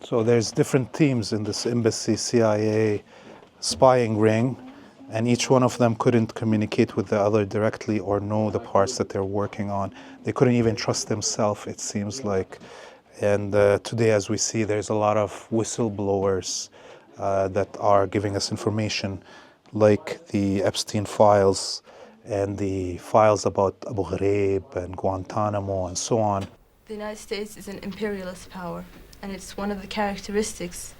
So there's different teams in this embassy CIA spying ring, and each one of them couldn't communicate with the other directly or know the parts that they're working on. They couldn't even trust themselves, it seems like. And today, as we see, there's a lot of whistleblowers that are giving us information, like the Epstein files and the files about Abu Ghraib and Guantanamo and so on. The United States is an imperialist power, and it's one of the characteristics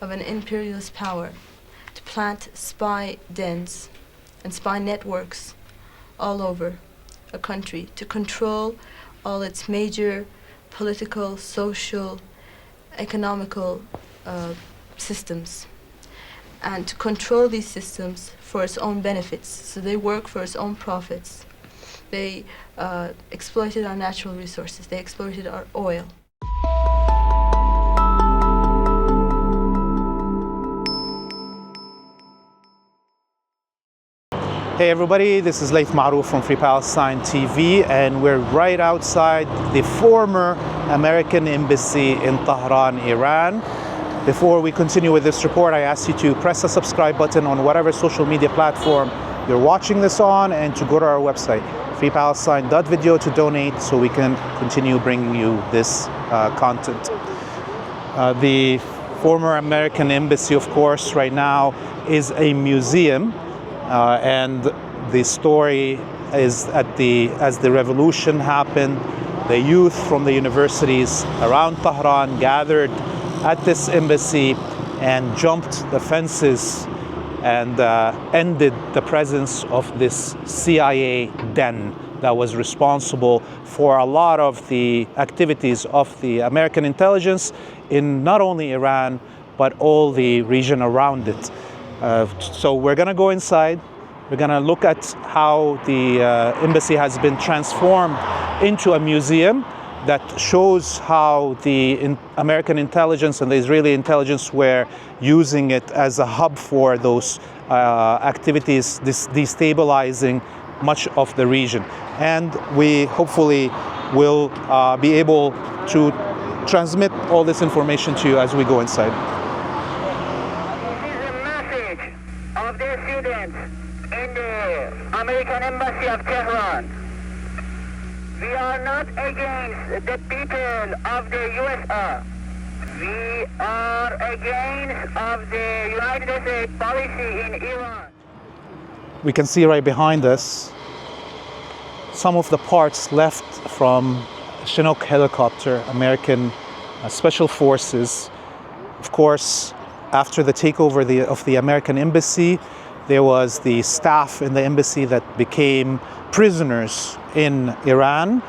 of an imperialist power to plant spy dens and spy networks all over a country to control all its major political, social, economical systems, and to control these systems for its own benefits. So they work for its own profits. They exploited our natural resources. They exploited our oil. Hey everybody, this is Laith Marouf from Free Palestine TV, and we're right outside the former American embassy in Tehran, Iran. Before we continue with this report, I ask you to press the subscribe button on whatever social media platform you're watching this on, and to go to our website, freepalestine.video, to donate so we can continue bringing you this content. The former American embassy, of course, right now is a museum. And the story is as the revolution happened, the youth from the universities around Tehran gathered at this embassy and jumped the fences and ended the presence of this CIA den that was responsible for a lot of the activities of the American intelligence in not only Iran, but all the region around it. So we're going to go inside. We're going to look at how the embassy has been transformed into a museum that shows how the American intelligence and the Israeli intelligence were using it as a hub for those activities, destabilizing much of the region. And we hopefully will be able to transmit all this information to you as we go inside. Of the students in the American Embassy of Tehran. We are not against the people of the USSR. We are against of the United States policy in Iran. We can see right behind us some of the parts left from Chinook helicopter, American special forces. Of course, after the takeover of the American embassy, there was the staff in the embassy that became prisoners in Iran,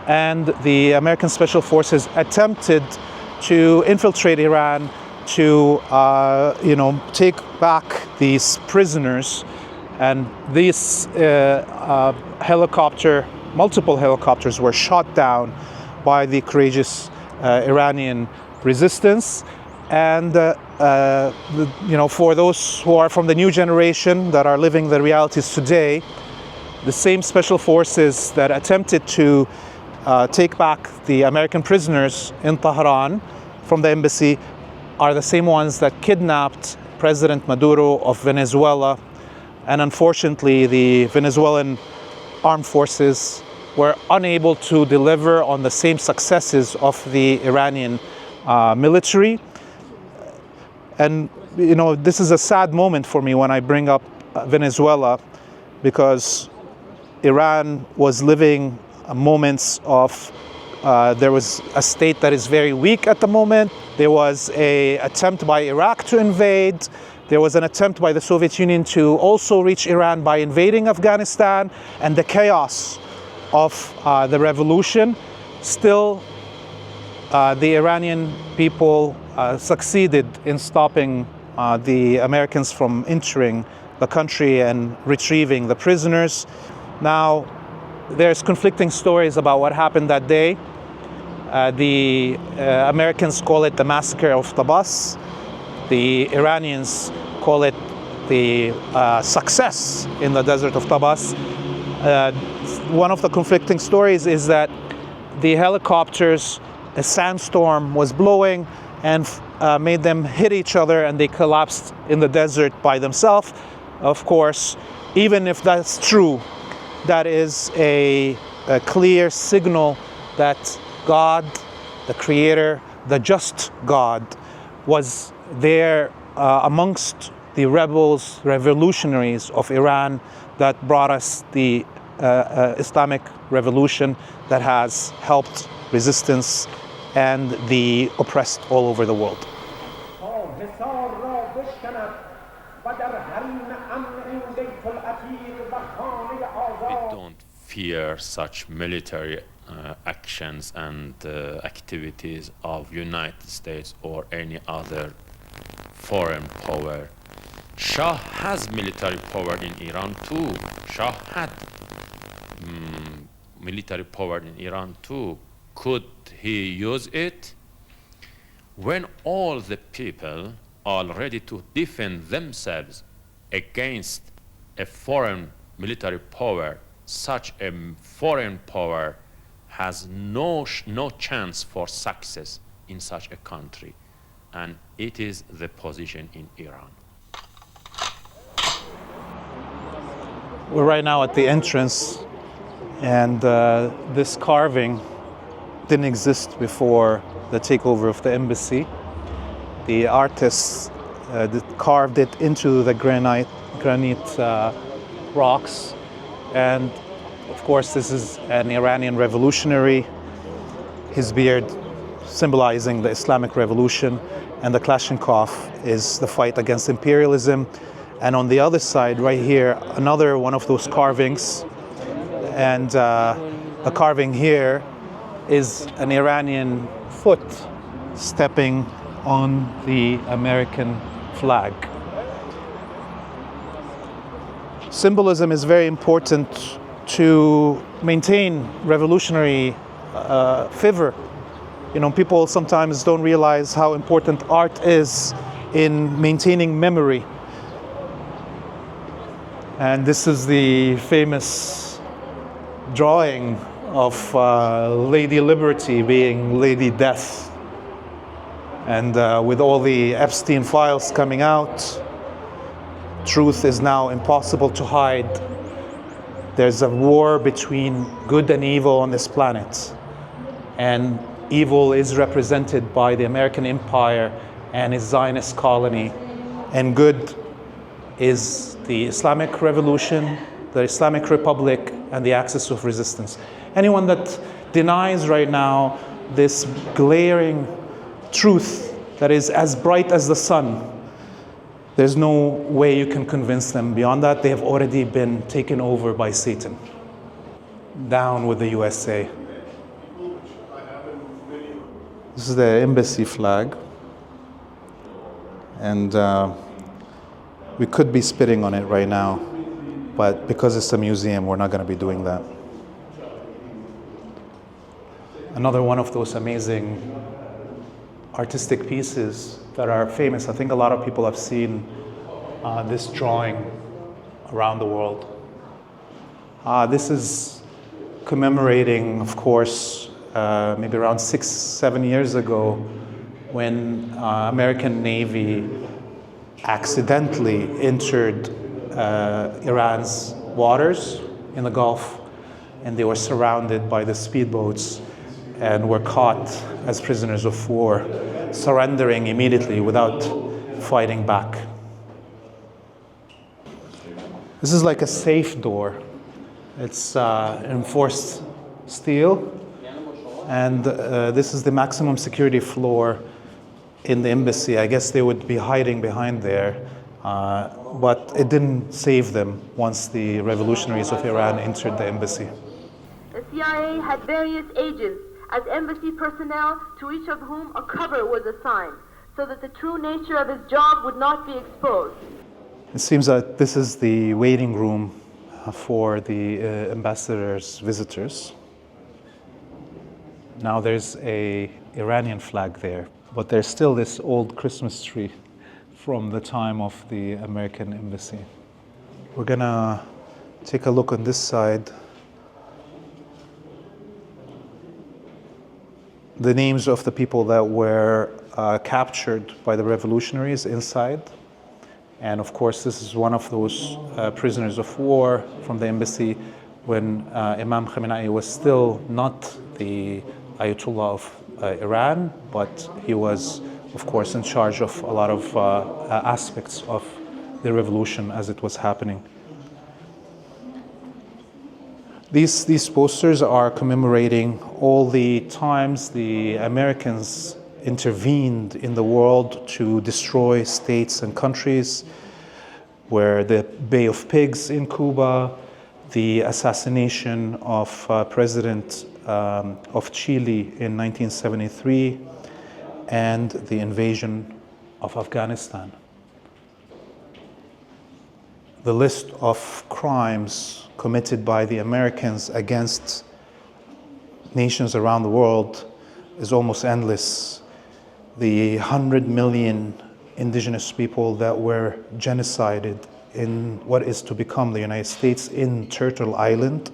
and the American special forces attempted to infiltrate Iran to, take back these prisoners. And these multiple helicopters were shot down by the courageous Iranian resistance. And for those who are from the new generation that are living the realities today, the same special forces that attempted to take back the American prisoners in Tehran from the embassy are the same ones that kidnapped President Maduro of Venezuela. And unfortunately, the Venezuelan armed forces were unable to deliver on the same successes of the Iranian military. And, this is a sad moment for me when I bring up Venezuela, because Iran was living moments of, there was a state that is very weak at the moment. There was an attempt by Iraq to invade. There was an attempt by the Soviet Union to also reach Iran by invading Afghanistan, and the chaos of the revolution. Still, the Iranian people succeeded in stopping the Americans from entering the country and retrieving the prisoners. Now, there's conflicting stories about what happened that day. The Americans call it the massacre of Tabas. The Iranians call it the success in the desert of Tabas. One of the conflicting stories is that the helicopters, a sandstorm was blowing, and made them hit each other, and they collapsed in the desert by themselves. Of course, even if that's true, that is a clear signal that God, the Creator, the just God, was there amongst the rebels, revolutionaries of Iran that brought us the Islamic Revolution that has helped resistance and the oppressed all over the world. We don't fear such military actions and activities of United States or any other foreign power. Shah has military power in Iran too. Shah had military power in Iran too. Could he use it? When all the people are ready to defend themselves against a foreign military power, such a foreign power has no chance for success in such a country. And it is the position in Iran. We're right now at the entrance, and this carving didn't exist before the takeover of the embassy. The artists carved it into the granite rocks, and of course this is an Iranian revolutionary, his beard symbolizing the Islamic Revolution, and the Kalashnikov is the fight against imperialism. And on the other side, right here, another one of those carvings, and the carving here is an Iranian foot stepping on the American flag. Symbolism is very important to maintain revolutionary fervor. You know, people sometimes don't realize how important art is in maintaining memory. And this is the famous drawing of Lady Liberty being Lady Death. And with all the Epstein files coming out, truth is now impossible to hide. There's a war between good and evil on this planet. And evil is represented by the American empire and its Zionist colony. And good is the Islamic Revolution, the Islamic Republic, and the axis of resistance. Anyone that denies right now this glaring truth that is as bright as the sun, there's no way you can convince them. Beyond that, they have already been taken over by Satan. Down with the USA. This is the embassy flag. And we could be spitting on it right now, but because it's a museum, we're not going to be doing that. Another one of those amazing artistic pieces that are famous. I think a lot of people have seen this drawing around the world. This is commemorating, of course, maybe around 6-7 years ago, when American Navy accidentally entered Iran's waters in the Gulf, and they were surrounded by the speedboats and were caught as prisoners of war, surrendering immediately without fighting back. This is like a safe door. It's enforced steel, and this is the maximum security floor in the embassy. I guess they would be hiding behind there, but it didn't save them once the revolutionaries of Iran entered the embassy. The CIA had various agents as embassy personnel, to each of whom a cover was assigned, so that the true nature of his job would not be exposed. It seems that this is the waiting room for the ambassador's visitors. Now there's an Iranian flag there, but there's still this old Christmas tree from the time of the American embassy. We're gonna take a look on this side. The names of the people that were captured by the revolutionaries inside. And of course, this is one of those prisoners of war from the embassy when Imam Khamenei was still not the Ayatollah of Iran, but he was, of course, in charge of a lot of aspects of the revolution as it was happening. These posters are commemorating all the times the Americans intervened in the world to destroy states and countries, where the Bay of Pigs in Cuba, the assassination of President of Chile in 1973, and the invasion of Afghanistan. The list of crimes committed by the Americans against nations around the world is almost endless. The 100 million indigenous people that were genocided in what is to become the United States in Turtle Island,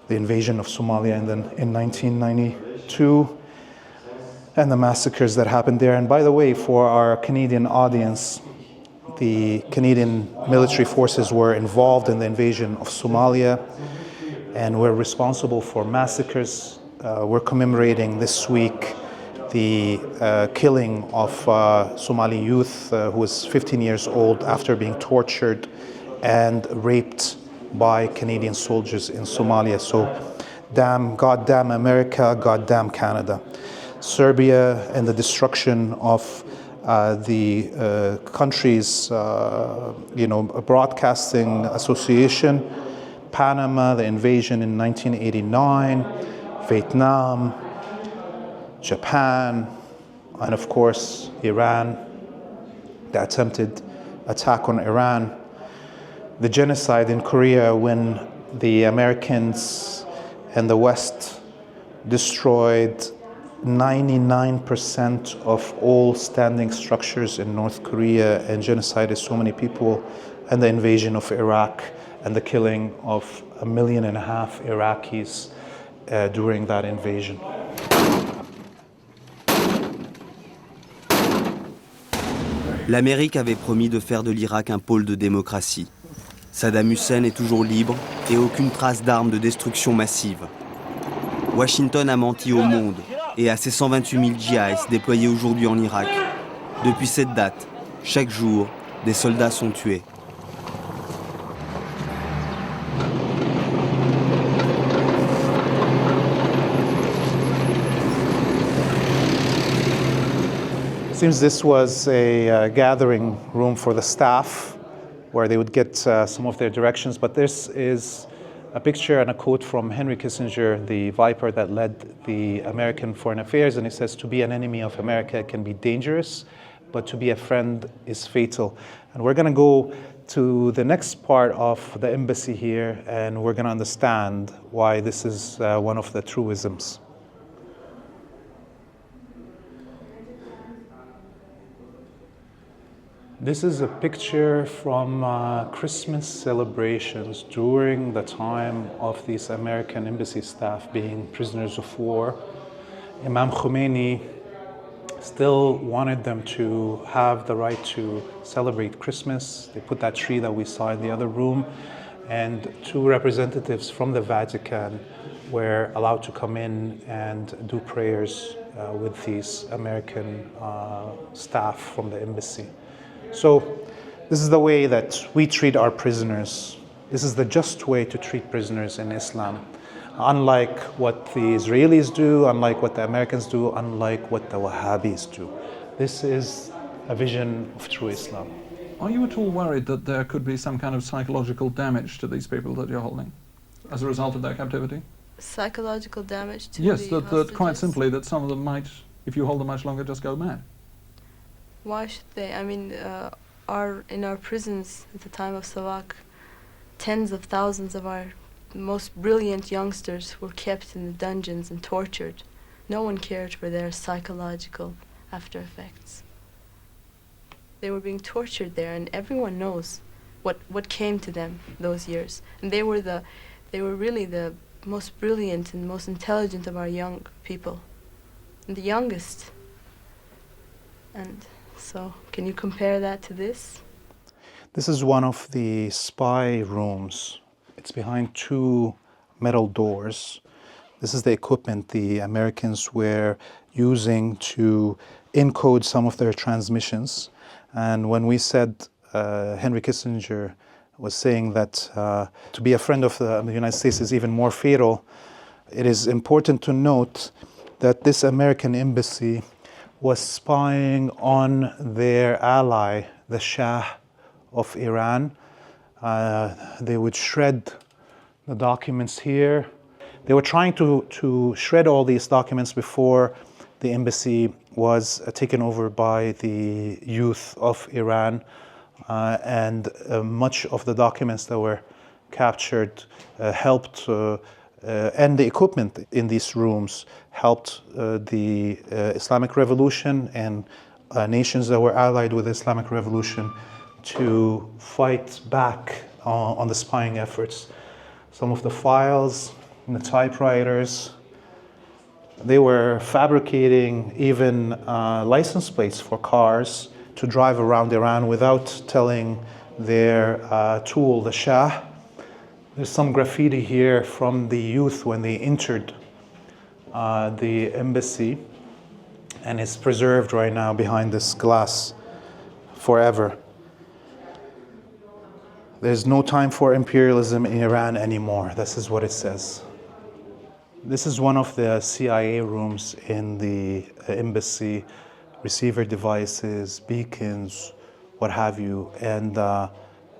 the invasion of Somalia in 1992, and the massacres that happened there. And by the way, for our Canadian audience, the Canadian military forces were involved in the invasion of Somalia and were responsible for massacres. We're commemorating this week the killing of Somali youth who was 15 years old after being tortured and raped by Canadian soldiers in Somalia. So goddamn America, goddamn Canada. Serbia and the destruction of the country's broadcasting association, Panama, the invasion in 1989, Vietnam, Japan, and of course Iran, the attempted attack on Iran, the genocide in Korea when the Americans and the West destroyed 99% of all standing structures in North Korea and genocided so many people, and the invasion of Iraq and the killing of 1.5 million Iraqis during that invasion. L'Amérique avait promis de faire de l'Irak un pôle de démocratie. Saddam Hussein est toujours libre et aucune trace d'armes de destruction massive. Washington a menti au monde et à ses 128 000 GIs déployés aujourd'hui en Irak. Depuis cette date, chaque jour, des soldats sont tués. Seems this was a gathering room for the staff where they would get some of their directions, but this is a picture and a quote from Henry Kissinger, the viper that led the American foreign affairs, and he says, "To be an enemy of America can be dangerous, but to be a friend is fatal." And we're going to go to the next part of the embassy here, and we're going to understand why this is one of the truisms. This is a picture from Christmas celebrations during the time of these American embassy staff being prisoners of war. Imam Khomeini still wanted them to have the right to celebrate Christmas. They put that tree that we saw in the other room, and 2 representatives from the Vatican were allowed to come in and do prayers with these American staff from the embassy. So this is the way that we treat our prisoners. This is the just way to treat prisoners in Islam. Unlike what the Israelis do, unlike what the Americans do, unlike what the Wahhabis do. This is a vision of true Islam. Are you at all worried that there could be some kind of psychological damage to these people that you're holding as a result of their captivity? Psychological damage to yes, the that quite hostages? simply that some of them might, if you hold them much longer, just go mad. Why should they? I mean, in our prisons at the time of Savak, tens of thousands of our most brilliant youngsters were kept in the dungeons and tortured. No one cared for their psychological after effects. They were being tortured there, and everyone knows what came to them those years. And they were really the most brilliant and most intelligent of our young people, and the youngest. And so, can you compare that to this? This is one of the spy rooms. It's behind two metal doors. This is the equipment the Americans were using to encode some of their transmissions. And when we said Henry Kissinger was saying that to be a friend of the United States is even more fatal, it is important to note that this American embassy was spying on their ally, the Shah of Iran. They would shred the documents here. They were trying to shred all these documents before the embassy was taken over by the youth of Iran. And much of the documents that were captured helped, and the equipment in these rooms helped the Islamic Revolution and nations that were allied with the Islamic Revolution to fight back on the spying efforts. Some of the files, the typewriters, they were fabricating even license plates for cars to drive around Iran without telling their tool, the Shah. There's some graffiti here from the youth when they entered the embassy, and it's preserved right now behind this glass forever. There's no time for imperialism in Iran anymore. This is what it says. This is one of the CIA rooms in the embassy, receiver devices, beacons, what have you. And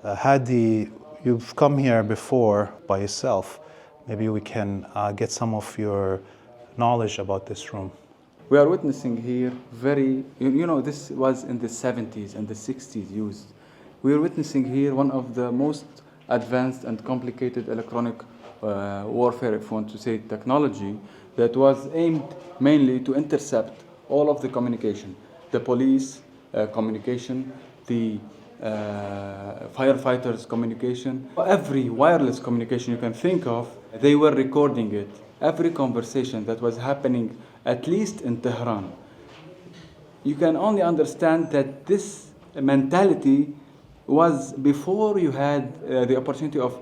Hadi, you've come here before by yourself. Maybe we can get some of your knowledge about this room. We are witnessing here this was in the 70s and the 60s used. We are witnessing here one of the most advanced and complicated electronic warfare, if you want to say, technology that was aimed mainly to intercept all of the communication, the police communication, the firefighters communication, every wireless communication you can think of, they were recording it. Every conversation that was happening, at least in Tehran. You can only understand that this mentality was before you had the opportunity of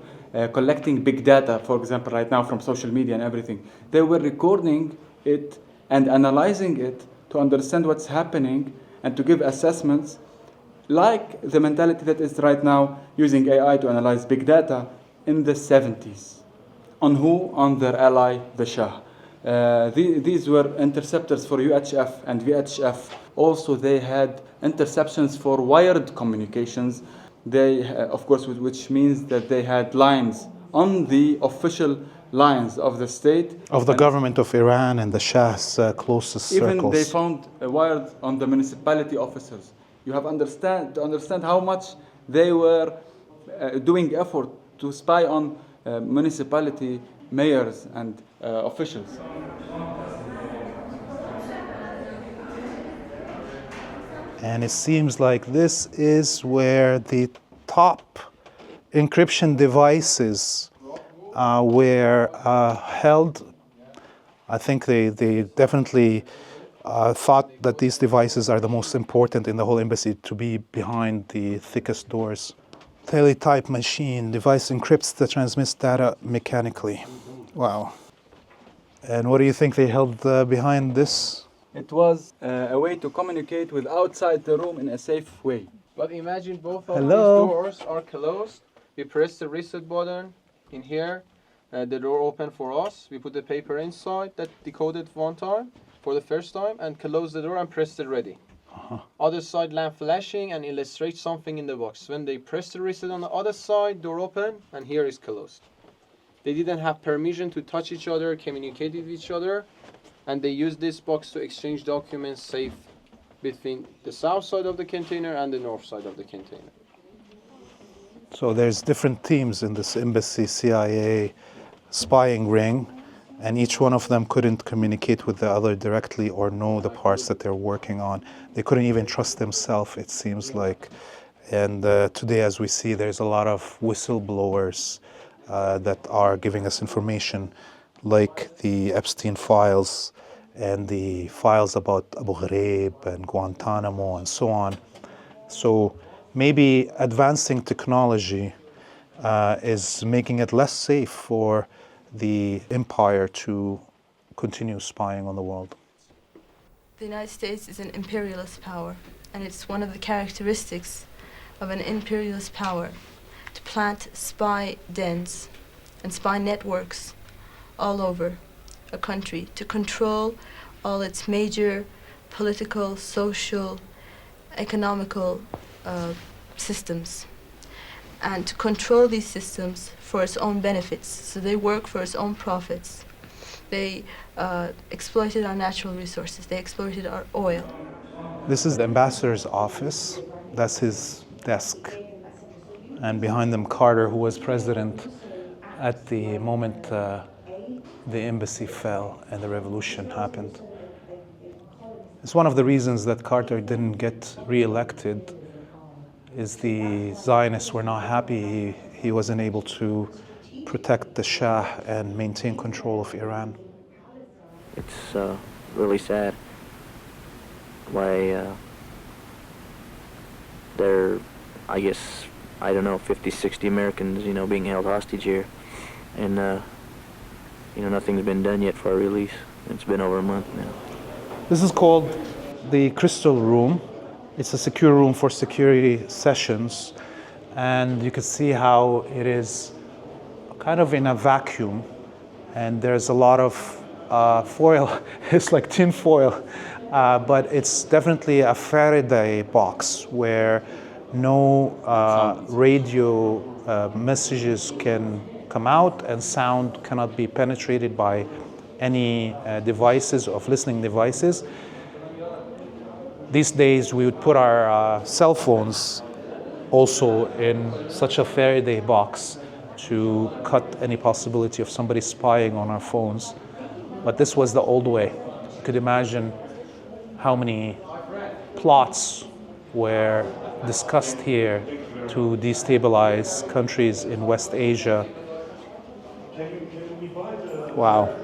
collecting big data, for example, right now from social media and everything. They were recording it and analyzing it to understand what's happening and to give assessments, like the mentality that is right now using AI to analyze big data in the 70s. On who? On their ally, the Shah. These were interceptors for UHF and VHF. Also, they had interceptions for wired communications. They, of course, which means that they had lines on the official lines of the state. Of the government of Iran and the Shah's closest circles. Even they found wired on the municipality officers. You have to understand how much they were doing effort to spy on municipality mayors and officials. And it seems like this is where the top encryption devices were held. I think they definitely thought that these devices are the most important in the whole embassy to be behind the thickest doors. Teletype machine device encrypts the transmits data mechanically. Wow. And what do you think they held behind this? It was a way to communicate with outside the room in a safe way. But imagine both of these doors are closed. We press the reset button in here. The door opened for us. We put the paper inside that decoded one time for the first time and close the door and press the ready. Other side lamp flashing and illustrate something in the box. When they press the reset on the other side, door open and here is closed. They didn't have permission to touch each other, communicate with each other, and they used this box to exchange documents safe between the south side of the container and the north side of the container. So there's different teams in this embassy CIA spying ring, and each one of them couldn't communicate with the other directly or know the parts that they're working on. They couldn't even trust themselves, it seems like. And today, as we see, there's a lot of whistleblowers that are giving us information, like the Epstein files and the files about Abu Ghraib and Guantanamo and so on. So maybe advancing technology is making it less safe for the empire to continue spying on the world. The United States is an imperialist power, and it's one of the characteristics of an imperialist power to plant spy dens and spy networks all over a country, to control all its major political, social, economical systems, and to control these systems for its own benefits. So they work for its own profits. They exploited our natural resources. They exploited our oil. This is the ambassador's office. That's his desk. And behind them, Carter, who was president at the moment the embassy fell and the revolution happened. It's one of the reasons that Carter didn't get re-elected is the Zionists were not happy he wasn't able to protect the Shah and maintain control of Iran. It's really sad why there, I guess, I don't know, 50, 60 Americans, being held hostage here. And, nothing's been done yet for our release. It's been over a month now. This is called the Crystal Room. It's a secure room for security sessions. And you can see how it is kind of in a vacuum. And there's a lot of foil. It's like tin foil. But it's definitely a Faraday box where no radio messages can come out and sound cannot be penetrated by any devices of listening devices. These days we would put our cell phones also in such a Faraday box to cut any possibility of somebody spying on our phones. But this was the old way. You could imagine how many plots were discussed here to destabilize countries in West Asia. Wow.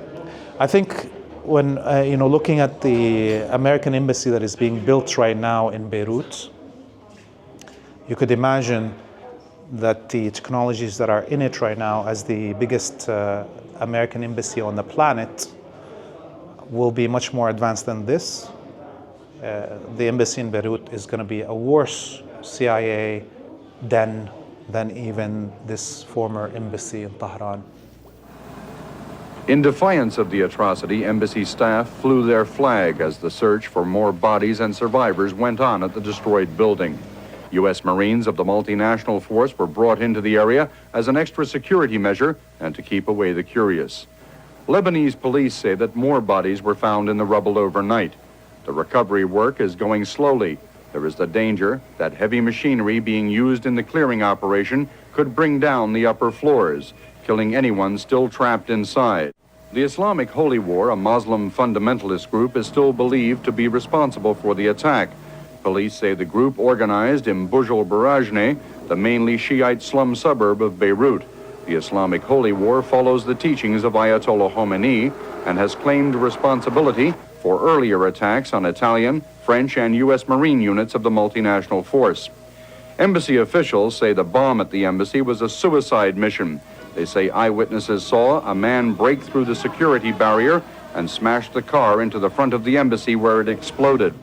I think when, looking at the American embassy that is being built right now in Beirut, you could imagine that the technologies that are in it right now as the biggest American embassy on the planet will be much more advanced than this. The embassy in Beirut is going to be a worse CIA den than even this former embassy in Tehran. In defiance of the atrocity, embassy staff flew their flag as the search for more bodies and survivors went on at the destroyed building. U.S. Marines of the multinational force were brought into the area as an extra security measure and to keep away the curious. Lebanese police say that more bodies were found in the rubble overnight. The recovery work is going slowly. There is the danger that heavy machinery being used in the clearing operation could bring down the upper floors, killing anyone still trapped inside. The Islamic Holy War, a Muslim fundamentalist group, is still believed to be responsible for the attack. Police say the group organized in Burj al-Barajneh, the mainly Shiite slum suburb of Beirut. The Islamic Holy War follows the teachings of Ayatollah Khomeini and has claimed responsibility for earlier attacks on Italian, French, and U.S. Marine units of the multinational force. Embassy officials say the bomb at the embassy was a suicide mission. They say eyewitnesses saw a man break through the security barrier and smash the car into the front of the embassy where it exploded.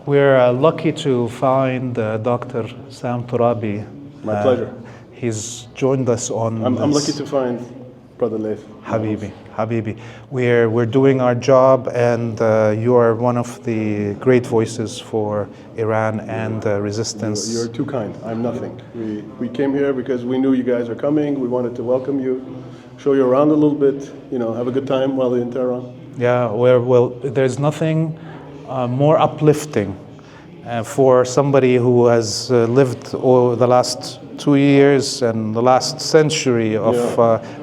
We're lucky to find Dr. Sam Torabi. My pleasure. He's joined us on I'm lucky to find Brother Laith. Habibi. We're doing our job, and you are one of the great voices for Iran and resistance. You're too kind. I'm nothing. We came here because we knew you guys are coming. We wanted to welcome you, show you around a little bit, have a good time while you're in Tehran. Yeah, well, there's nothing more uplifting for somebody who has lived over the last 2 years and the last century of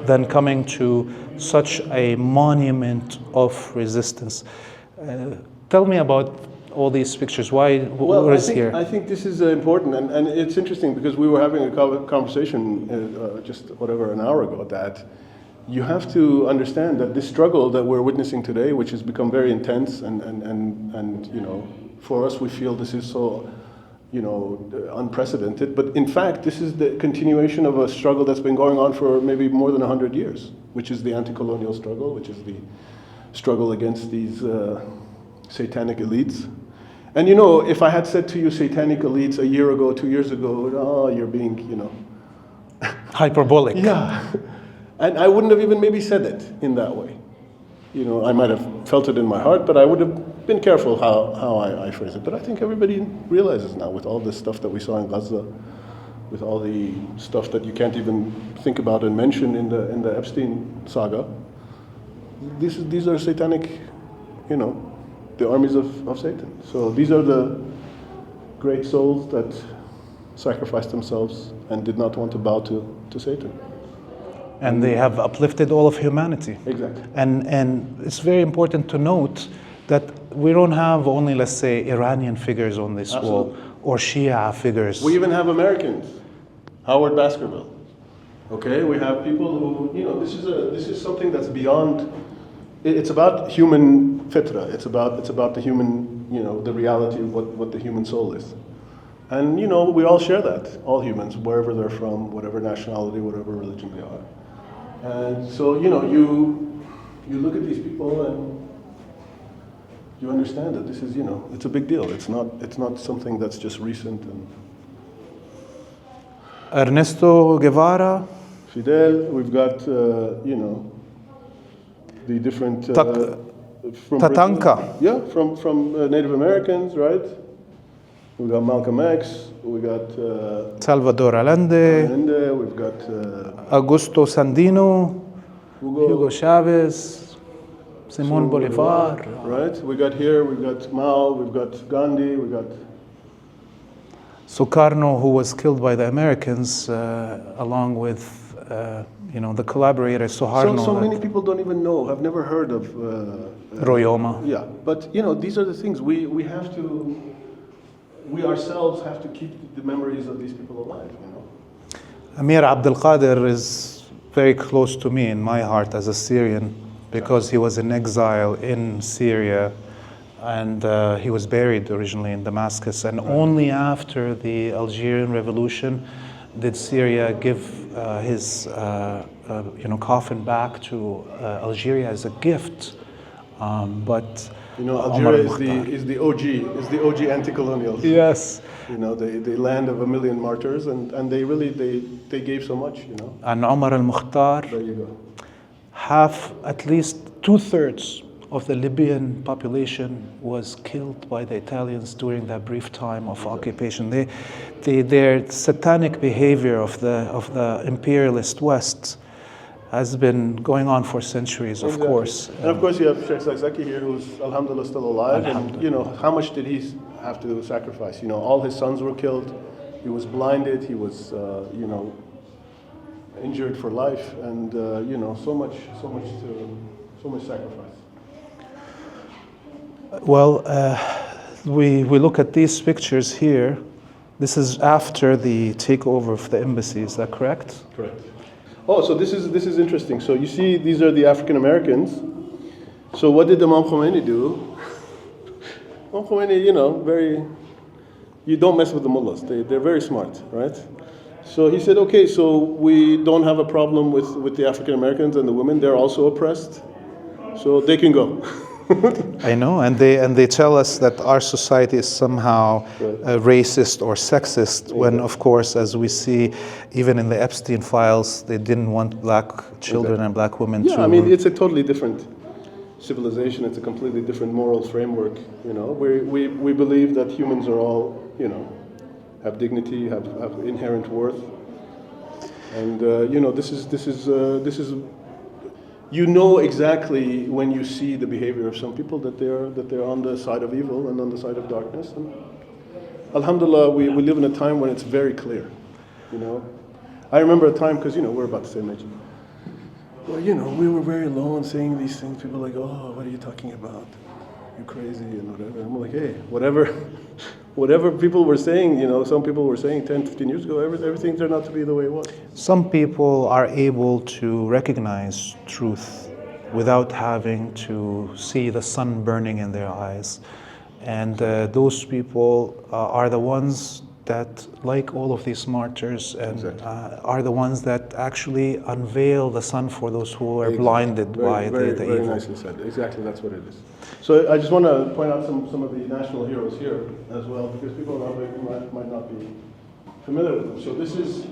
then coming to such a monument of resistance. Tell me about all these pictures. What is here? I think this is important, and it's interesting because we were having a conversation just an hour ago that you have to understand that this struggle that we're witnessing today, which has become very intense, and you know, for us we feel this is so, you know, unprecedented. But in fact, this is the continuation of a struggle that's been going on for maybe more than 100 years, which is the anti-colonial struggle, which is the struggle against these satanic elites. And you know, if I had said to you satanic elites a year ago, 2 years ago, oh, you're being, you know, hyperbolic. Yeah. And I wouldn't have even maybe said it in that way. You know, I might have felt it in my heart, but I would have been careful how I phrase it. But I think everybody realizes now, with all this stuff that we saw in Gaza, with all the stuff that you can't even think about and mention in the Epstein saga, these are satanic, you know, the armies of Satan. So these are the great souls that sacrificed themselves and did not want to bow to Satan. And they have uplifted all of humanity. Exactly. And it's very important to note that we don't have only, let's say, Iranian figures on this wall, or Shia figures. We even have Americans. Howard Baskerville. Okay, we have people who, you know, this is something that's beyond. It's about human fitra. It's about the human, you know, the reality of what the human soul is. And you know, we all share that, all humans, wherever they're from, whatever nationality, whatever religion they are. And so, you know, you look at these people and you understand that this is, you know, it's a big deal. It's not something that's just recent. And Ernesto Guevara, Fidel, we've got, you know, the different from Tatanka. Britain. Yeah, from Native Americans, right? We got Malcolm X. We got Salvador Allende. We've got Augusto Sandino, Hugo Chavez, Simon Bolivar. Right. We got Mao. We've got Gandhi. We got Sukarno, who was killed by the Americans, along with you know, the collaborator Suharno. So many people don't even know. Have never heard of Royoma. Yeah, but you know, these are the things we have to. We ourselves have to keep the memories of these people alive, you know. Amir Abdel Qadir is very close to me in my heart as a Syrian, because he was in exile in Syria, and he was buried originally in Damascus. And only after the Algerian Revolution did Syria give his you know, coffin back to Algeria as a gift. But you know, Algeria is the OG anti-colonial. Yes. You know, the land of a million martyrs, and they really they gave so much, you know. And Omar al-Mukhtar, there you go. Half, at least 2/3 of the Libyan population was killed by the Italians during that brief time of occupation. Their satanic behavior of the imperialist West has been going on for centuries, of course. And of course you have Sheikh Zakzaki here, who's alhamdulillah still alive. And you know, how much did he have to sacrifice? You know, all his sons were killed. He was blinded. He was, you know, injured for life, and you know, so much sacrifice. Well, we look at these pictures here. This is after the takeover of the embassy. Is that correct? Correct. Oh, so this is interesting. So you see, these are the African Americans. So what did Imam Khomeini do? Imam Khomeini, you know, you don't mess with the mullahs. They're very smart, right? So he said, okay, so we don't have a problem with the African Americans and the women. They're also oppressed, so they can go. I know, and they tell us that our society is somehow racist or sexist, when, of course, as we see, even in the Epstein files, they didn't want black children and black women to... Yeah, I mean, it's a totally different civilization. It's a completely different moral framework, you know. We believe that humans are all, you know, have dignity, have inherent worth. And, you know, this is you know exactly when you see the behavior of some people that they're on the side of evil and on the side of darkness. And alhamdulillah, we live in a time when it's very clear, you know. I remember a time, because, you know, we're about the same age. Well, you know, we were very low on saying these things. People were like, oh, what are you talking about? You're crazy and whatever. I'm like, hey, whatever whatever people were saying, some people were saying 10, 15 years ago, everything turned out to be the way it was. Some people are able to recognize truth without having to see the sun burning in their eyes. And those people are the ones that, like all of these martyrs, and are the ones that actually unveil the sun for those who are blinded by the evil. Very nicely said. Exactly, that's what it is. So I just want to point out some of the national heroes here as well, because people might not be familiar with them. So this is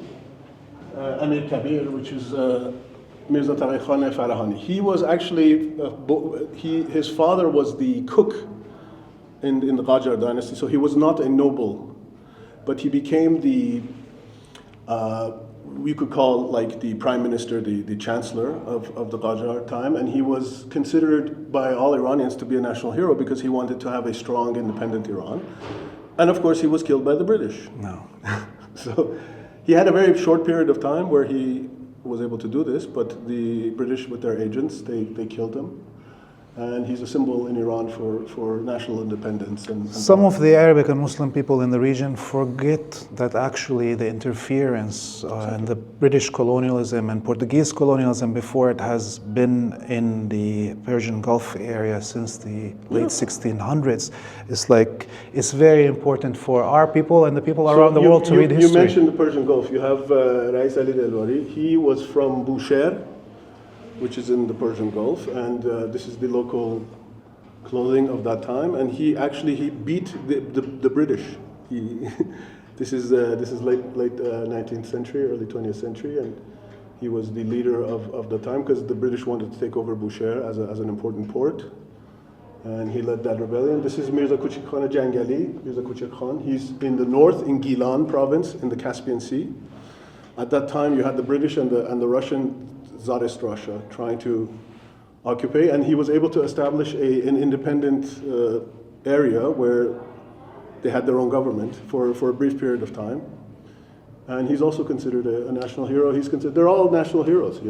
Amir Kabir, which is Mirza Taghi Khan Farahani. He was actually, his father was the cook in the Qajar dynasty, so he was not a noble, but he became the, we could call like the prime minister, the chancellor of the Qajar time, and he was considered by all Iranians to be a national hero because he wanted to have a strong, independent Iran. And of course, he was killed by the British. No. So he had a very short period of time where he was able to do this, but the British, with their agents, they killed him. And he's a symbol in Iran for national independence. And some of the Arabic and Muslim people in the region forget that actually the interference and the British colonialism and Portuguese colonialism before it has been in the Persian Gulf area since the late 1600s. It's very important for our people and the people around the world to read history. You mentioned the Persian Gulf. You have Rais Ali Delwari. He was from Bushehr, which is in the Persian Gulf, and this is the local clothing of that time. And he beat the British. This is late 19th century, early 20th century, and he was the leader of the time because the British wanted to take over Bushehr as an important port, and he led that rebellion. This is Mirza Kuchik Khan Jangali. Mirza Kuchik Khan. He's in the north, in Gilan province, in the Caspian Sea. At that time, you had the British and the Russian Tsarist Russia trying to occupy, and he was able to establish an independent area where they had their own government for a brief period of time. And he's also considered a national hero. They're all national heroes,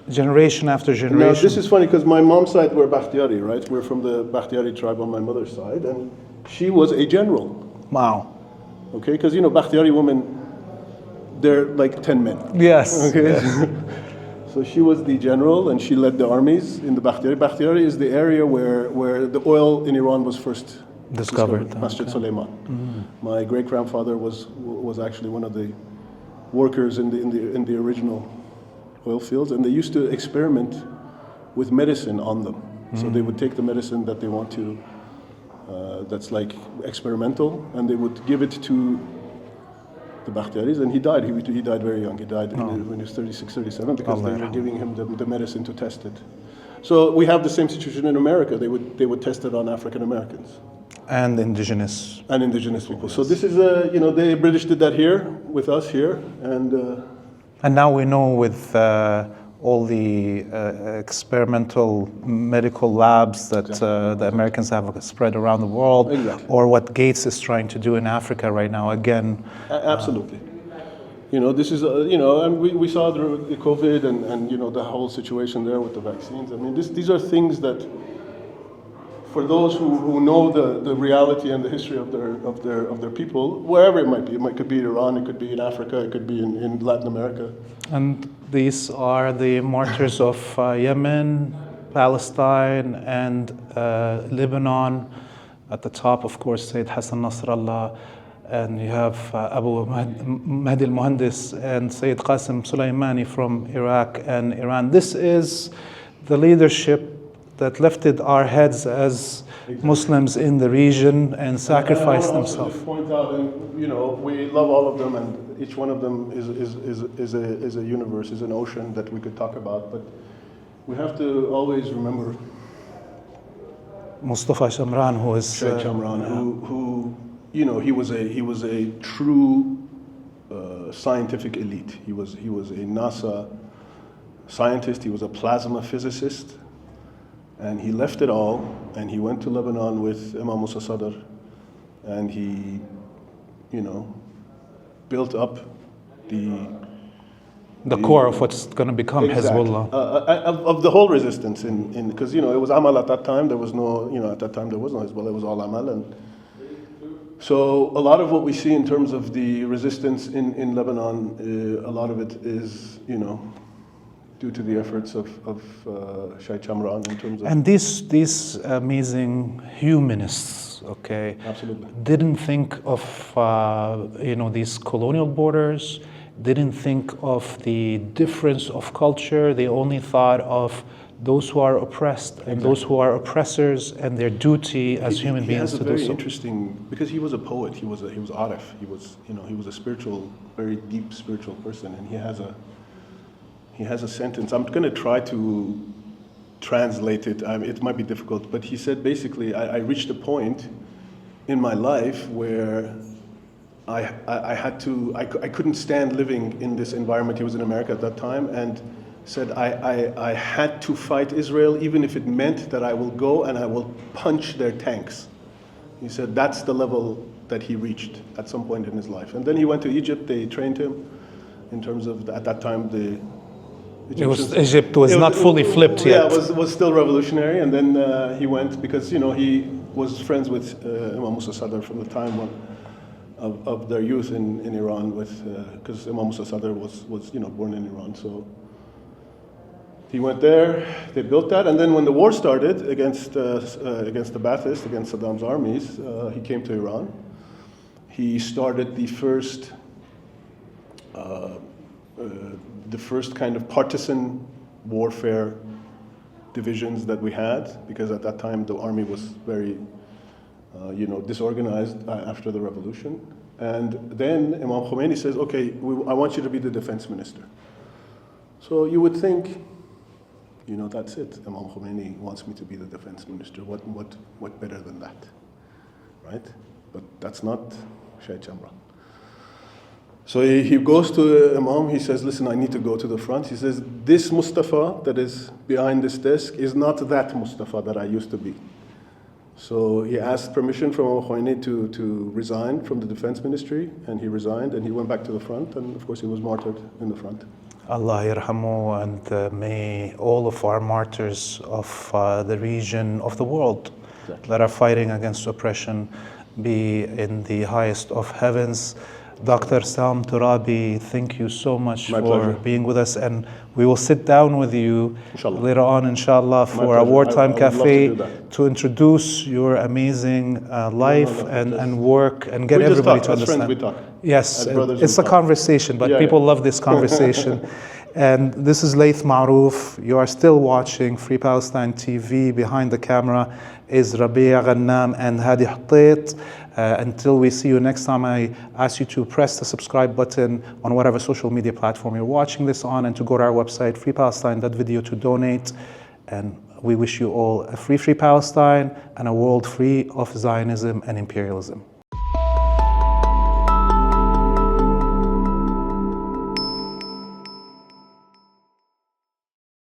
Generation after generation. Now, this is funny because my mom's side were Bakhtiyari, right? We're from the Bakhtiyari tribe on my mother's side, and she was a general. Wow. Okay, because Bakhtiyari women, they're like 10 men. Yes. Okay. Yes. So she was the general, and she led the armies in the Bakhtiyari. Bakhtiyari is the area where the oil in Iran was first discovered. Masjid Suleiman. Mm-hmm. My great grandfather was actually one of the workers in the original oil fields, and they used to experiment with medicine on them. Mm-hmm. So they would take the medicine that they want to, that's like experimental, and they would give it to the Bakhtiaris, and he died. He died very young. He died when he was 36, 37 because they were giving him the medicine to test it. So we have the same situation in America. They would test it on African Americans and indigenous people. So this is the British did that here with us here, and now we know with all the experimental medical labs that the Americans have spread around the world, or what Gates is trying to do in Africa right now again. Absolutely. This is, and we saw the COVID and the whole situation there with the vaccines. I mean, these are things that, for those who know the reality and the history of their people, wherever it might be, it could be Iran, it could be in Africa, it could be in Latin America. And these are the martyrs of Yemen, Palestine, and Lebanon. At the top, of course, Sayyid Hassan Nasrallah, and you have Abu Mahdi al-Muhandis and Sayyid Qasim Soleimani from Iraq and Iran. This is the leadership that lifted our heads as Muslims in the region and sacrificed themselves. Point out, and we love all of them, and each one of them is a universe, is an ocean that we could talk about. But we have to always remember Mustafa Shamran, who is Sheikh Shamran, who he was a true scientific elite. He was a NASA scientist. He was a plasma physicist. And he left it all, and he went to Lebanon with Imam Musa Sadr, and he, built up the core of what's going to become Hezbollah. Of the whole resistance, because it was Amal at that time. There was no, at that time there was no Hezbollah. It was all Amal, and So a lot of what we see in terms of the resistance in Lebanon, a lot of it is, due to the efforts of Shai Chamran in terms of... And these amazing humanists, okay, absolutely, didn't think of, these colonial borders, didn't think of the difference of culture. They only thought of those who are oppressed and those who are oppressors and their duty as human beings to do so. He has a very interesting, because he was a poet, he was Arif, he was a spiritual, very deep spiritual person, and he has a sentence. I'm going to try to translate it. It might be difficult, but he said basically, I reached a point in my life where I couldn't stand living in this environment. He was in America at that time, and said I had to fight Israel, even if it meant that I will go and I will punch their tanks. He said that's the level that he reached at some point in his life. And then he went to Egypt. They trained him in terms of, at that time, the Egypt was not fully flipped yet. Yeah, it was still revolutionary. And then he went, because he was friends with Imam Musa Sadr from the time of their youth in Iran, because Imam Musa Sadr was born in Iran. So he went there, they built that, and then when the war started against the Ba'athists, against Saddam's armies, he came to Iran. He started the first kind of partisan warfare divisions that we had, because at that time the army was very, disorganized after the revolution. And then Imam Khomeini says, okay, I want you to be the defense minister. So you would think, that's it. Imam Khomeini wants me to be the defense minister. What better than that, right? But that's not Shai Chamran. So he goes to Imam, he says, listen, I need to go to the front. He says, this Mustafa that is behind this desk is not that Mustafa that I used to be. So he asked permission from Imam Khomeini to resign from the defense ministry, and he resigned, and he went back to the front, and of course he was martyred in the front. Allah yarhamu, and may all of our martyrs of the region, of the world, that are fighting against oppression be in the highest of heavens. Dr. Sam Torabi, thank you so much for being with us, and we will sit down with you later on, inshallah, for a wartime cafe to introduce your amazing life and work and get everybody to understand. We talk. Yes, it's a conversation, but people love this conversation. And this is Laith Marouf. You are still watching Free Palestine TV. Behind the camera is Rabia Ghannam and Hadi Hattait. Until we see you next time, I ask you to press the subscribe button on whatever social media platform you're watching this on, and to go to our website, freepalestine.video, to donate. And we wish you all a free Palestine and a world free of Zionism and imperialism.